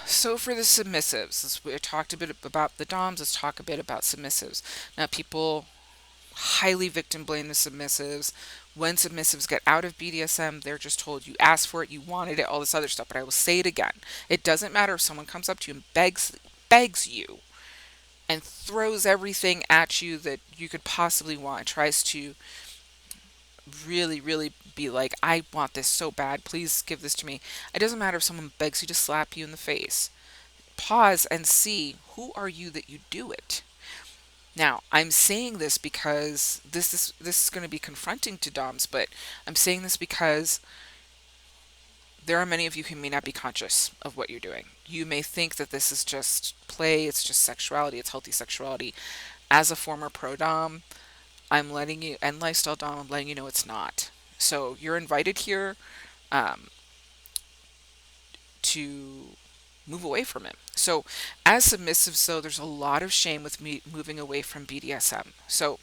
So for the submissives, we talked a bit about the DOMs, let's talk a bit about submissives. Now, people highly victim blame the submissives. When submissives get out of BDSM, they're just told you asked for it, you wanted it, all this other stuff. But I will say it again. It doesn't matter if someone comes up to you and begs you and throws everything at you that you could possibly want, tries to really, really be like, I want this so bad, please give this to me. It doesn't matter if someone begs you to slap you in the face. Pause and see, who are you that you do it? Now, I'm saying this because this is going to be confronting to DOMs, but I'm saying this because there are many of you who may not be conscious of what you're doing. You may think that this is just play, it's just sexuality, it's healthy sexuality. As a former pro Dom, I'm letting you, and lifestyle Dom, I'm letting you know it's not. So you're invited here um, to move away from it. So, as submissive, so there's a lot of shame with me moving away from BDSM. So,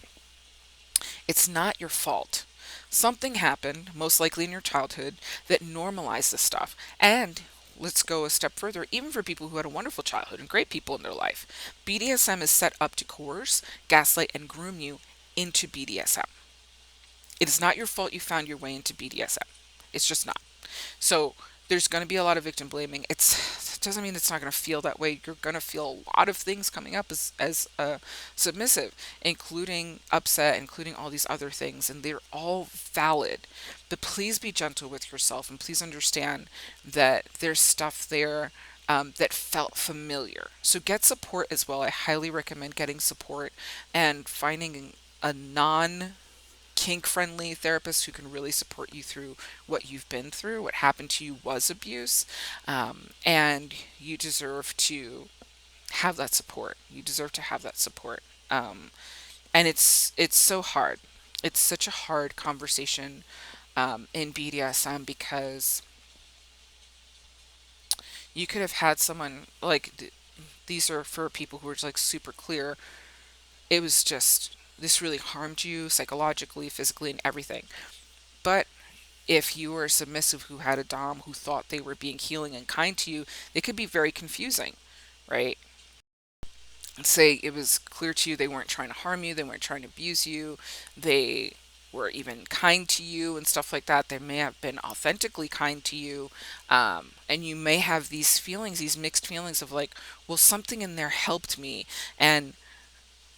it's not your fault. Something happened, most likely in your childhood, that normalized this stuff. And let's go a step further, even for people who had a wonderful childhood and great people in their life, BDSM is set up to coerce, gaslight, and groom you into BDSM. It is not your fault you found your way into BDSM. It's just not. So there's going to be a lot of victim blaming. It doesn't mean it's not going to feel that way. You're going to feel a lot of things coming up as a submissive, including upset, including all these other things, and they're all valid. But please be gentle with yourself, and please understand that there's stuff there that felt familiar. So get support as well. I highly recommend getting support and finding a non kink friendly therapist who can really support you through what you've been through. What happened to you was abuse, and you deserve to have that support. You deserve to have that support. And it's so hard. It's such a hard conversation in BDSM because you could have had someone like these are for people who are just like super clear. It was just this really harmed you psychologically, physically, and everything. But if you were a submissive who had a dom who thought they were being healing and kind to you, they could be very confusing, right? Say it was clear to you they weren't trying to harm you, they weren't trying to abuse you, they were even kind to you and stuff like that. They may have been authentically kind to you, and you may have these feelings, these mixed feelings of like, well, something in there helped me, and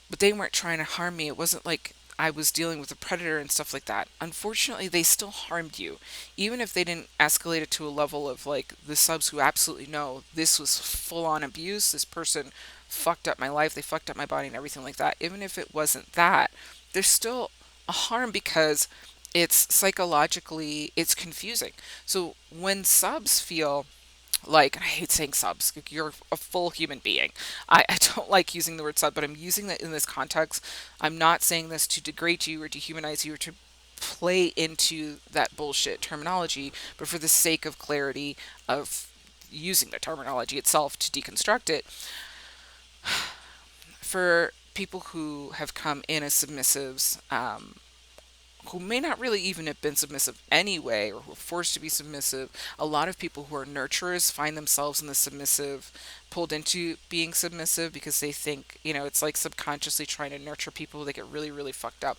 but they weren't trying to harm me. It wasn't like I was dealing with a predator and stuff like that. Unfortunately, they still harmed you. Even if they didn't escalate it to a level of like the subs who absolutely know this was full on abuse, this person fucked up my life, they fucked up my body and everything like that. Even if it wasn't that, there's still a harm because it's psychologically it's confusing. So when subs feel like I hate saying subs. You're a full human being. I don't like using the word sub, but I'm using that in this context. I'm not saying this to degrade you or dehumanize you or to play into that bullshit terminology, but for the sake of clarity of using the terminology itself to deconstruct it, for people who have come in as submissives, who may not really even have been submissive anyway or who are forced to be submissive. A lot of people who are nurturers find themselves in the submissive, pulled into being submissive because they think, it's like subconsciously trying to nurture people. They get really, really fucked up.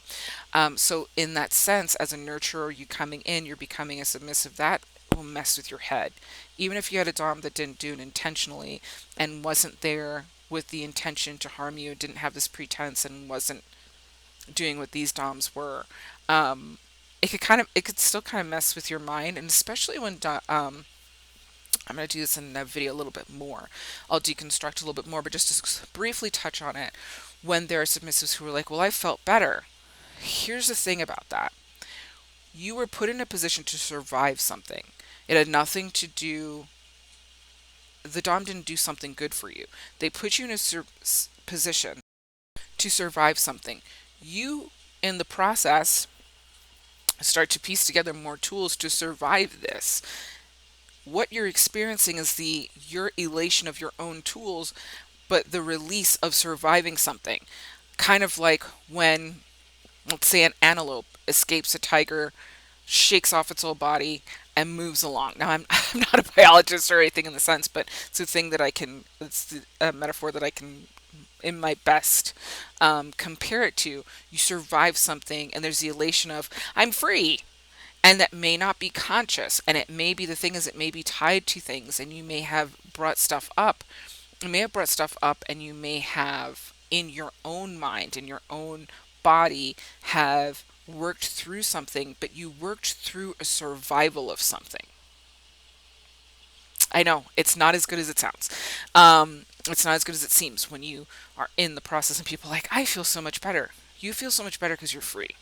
So, in that sense, as a nurturer, you coming in, you're becoming a submissive. That will mess with your head. Even if you had a Dom that didn't do it intentionally and wasn't there with the intention to harm you, didn't have this pretense, and wasn't doing what these DOMs were, um, it could still kind of mess with your mind, and especially when I'm going to do this in a video a little bit more. I'll deconstruct a little bit more, but just to briefly touch on it, when there are submissives who are like, "Well, I felt better." Here's the thing about that: you were put in a position to survive something. It had nothing to do. The Dom didn't do something good for you. They put you in a position to survive something. You, in the process, start to piece together more tools to survive this. What you're experiencing is the your elation of your own tools, but the release of surviving something. Kind of like when, let's say, an antelope escapes a tiger, shakes off its whole body, and moves along. Now, I'm not a biologist or anything in the sense, but it's a thing that it's a metaphor that I can, in my best, compare it to. You survive something, and there's the elation of, I'm free. And that may not be conscious. And it may be, the thing is, it may be tied to things, and you may have brought stuff up. You may have brought stuff up, and you may have, in your own mind, in your own body, have worked through something, but you worked through a survival of something. I know it's not as good as it sounds. It's not as good as it seems when you are in the process and people are like, I feel so much better. You feel so much better because you're free.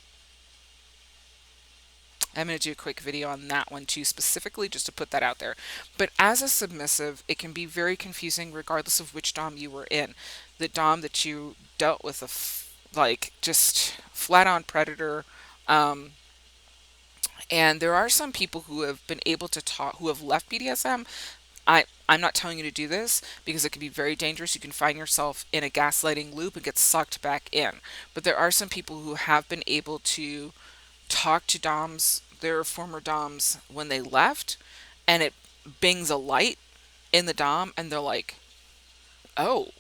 I'm going to do a quick video on that one too, specifically just to put that out there. But as a submissive, it can be very confusing regardless of which dom you were in. The dom that you dealt with, like just flat on predator. And there are some people who have been able to talk, who have left BDSM. I'm not telling you to do this because it can be very dangerous. You can find yourself in a gaslighting loop and get sucked back in. But there are some people who have been able to talk to DOMs, their former DOMs, when they left, and it bings a light in the DOM, and they're like, oh.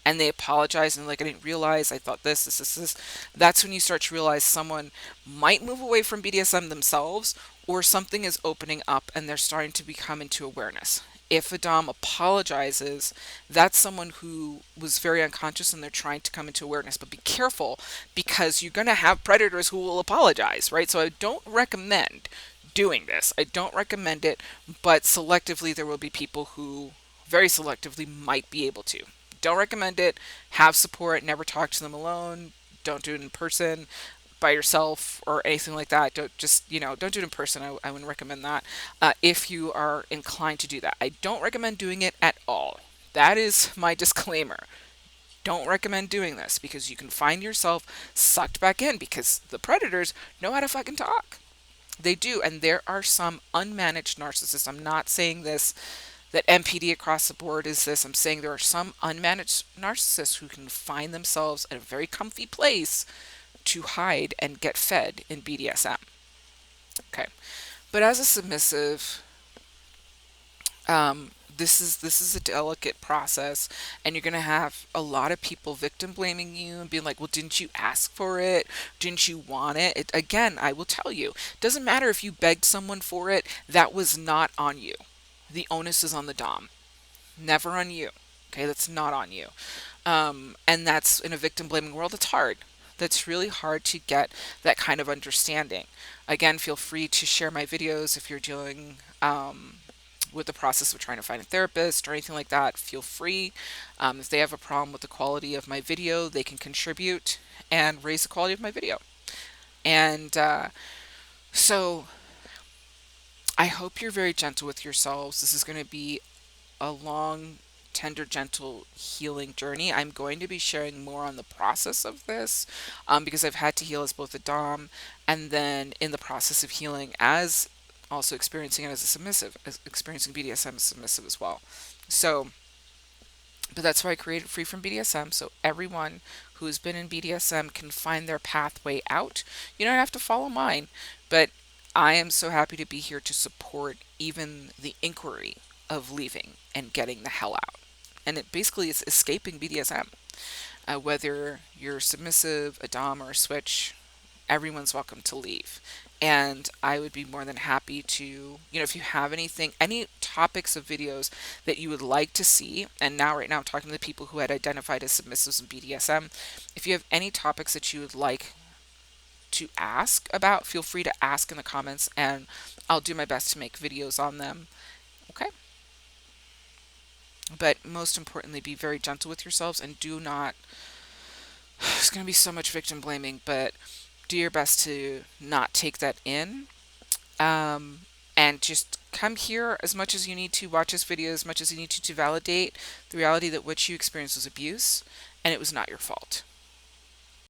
And they apologize and like, I didn't realize, I thought this. That's when you start to realize someone might move away from BDSM themselves, or something is opening up and they're starting to become into awareness. If a dom apologizes, that's someone who was very unconscious and they're trying to come into awareness. But be careful, because you're going to have predators who will apologize, right? So I don't recommend doing this. I don't recommend it, but selectively there will be people who very selectively might be able to. Don't recommend it. Have support. Never talk to them alone. Don't do it in person by yourself or anything like that. Don't just, don't do it in person. I wouldn't recommend that if you are inclined to do that. I don't recommend doing it at all. That is my disclaimer. Don't recommend doing this because you can find yourself sucked back in because the predators know how to fucking talk. They do. And there are some unmanaged narcissists. I'm not saying this that MPD across the board is this. I'm saying there are some unmanaged narcissists who can find themselves at a very comfy place to hide and get fed in BDSM. Okay. But as a submissive, this is a delicate process, and you're gonna have a lot of people victim blaming you and being like, well, didn't you ask for it? Didn't you want it? Again, I will tell you, it doesn't matter if you begged someone for it, that was not on you. The onus is on the dom, never on you. Okay, that's not on you. And that's, in a victim blaming world, it's hard. That's really hard to get that kind of understanding. Again, feel free to share my videos if you're dealing with the process of trying to find a therapist or anything like that. Feel free. If they have a problem with the quality of my video, they can contribute and raise the quality of my video. And so I hope you're very gentle with yourselves. This is going to be a long, tender, gentle healing journey. I'm going to be sharing more on the process of this because I've had to heal as both a dom and then in the process of healing as also experiencing it as a submissive, as experiencing BDSM as submissive as well. So, but that's why I created Free from BDSM, so everyone who has been in BDSM can find their pathway out. You don't have to follow mine, but I am so happy to be here to support even the inquiry of leaving and getting the hell out. And it basically is escaping BDSM. Whether you're submissive, a dom, or a switch, everyone's welcome to leave. And I would be more than happy to, if you have anything, any topics of videos that you would like to see, and right now I'm talking to the people who had identified as submissives in BDSM. If you have any topics that you would like to ask about, feel free to ask in the comments, and I'll do my best to make videos on them. Okay? But most importantly, be very gentle with yourselves and do not, there's going to be so much victim blaming, but do your best to not take that in. And just come here as much as you need to, watch this video as much as you need to validate the reality that what you experienced was abuse, and it was not your fault.